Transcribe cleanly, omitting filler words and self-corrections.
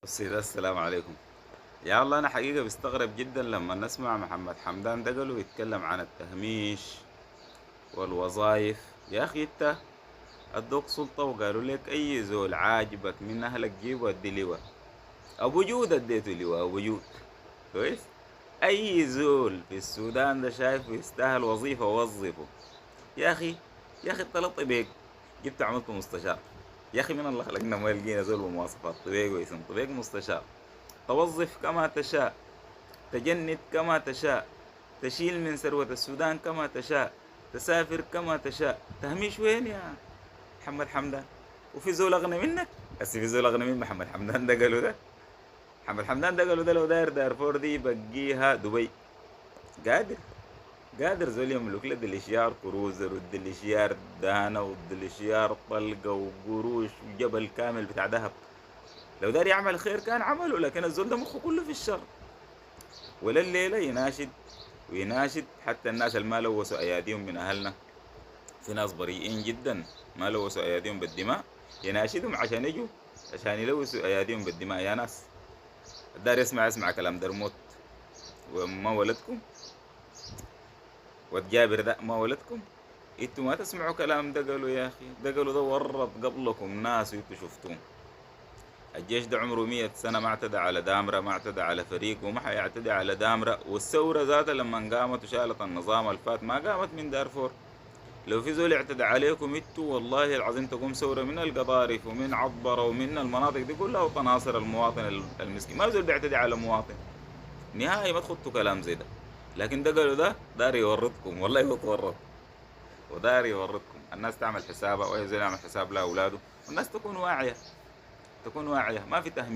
سيدة السلام عليكم. يا الله أنا حقيقة بستغرب جدا لما نسمع محمد حمدان دقلو يتكلم عن التهميش والوظائف. يا أخي أنت ادوك سلطة وقالوا لك أي زول عاجبك من أهلك جيب ودي لواء. أبو جود اديته لواء أبو جود. كويس. أي زول في السودان ده شايفه يستاهل وظيفة وظفه. يا أخي يا أخي طلعت بيك جبت عملته مستشار. يا أخي من الله خلقنا ما لقينا زول بمواصفات طبيق واسم طبيق مستشار. توظف كما تشاء، تجند كما تشاء، تشيل من ثروة السودان كما تشاء، تسافر كما تشاء. تهميش وين يا محمد حمدان؟ وفي زول أغنى منك؟ هسي في زول أغنى من محمد حمدان ده قالوا ده. محمد حمدان ده قالوا ده لو داير دارفور دي بقيها دبي. قادر قادر زول يملك له دلشيار كروزر والدلشيار دانا والدلشيار طلقة وقروش وجبل كامل بتاع ذهب. لو داير يعمل خير كان عمله، لكن الزول ده مخه كله في الشر. ولا الليلة يناشد ويناشد حتى الناس اللي ما لوثوا أياديهم من أهلنا. في ناس بريئين جدا ما لوثوا أياديهم بالدماء، يناشدهم عشان يجوا عشان يلوثوا أياديهم بالدماء. يا ناس الدار يسمع كلام درموت وما ولدكم، والجابر ده ما ولدكم. انتوا ما تسمعوا كلام دقلوا يا أخي. دقلوا ده ورط قبلكم ناس وانتوا شفتوهم. الجيش ده عمره 100 سنة ما اعتدى على دامرة، ما اعتدى على فريق، وما حيعتدي على دامرة. والثورة ذاتها لما قامت وشالت النظام الفات ما قامت من دارفور. لو في زول اعتدى عليكم انتوا والله العظيم تقوم ثورة من القضارف ومن عبرة ومن المناطق دي كلها وتناصر المواطن المسكين. ما زول بيعتدي على مواطن نهائي. ما تخطوا كلام زي ده. لكن ده قالوا ده دار يورطكم، والله يتورط ودار يورطكم. الناس تعمل حسابها، واي زول يعمل حساب لاولاده، والناس تكون واعية، تكون واعية. ما في تهميش.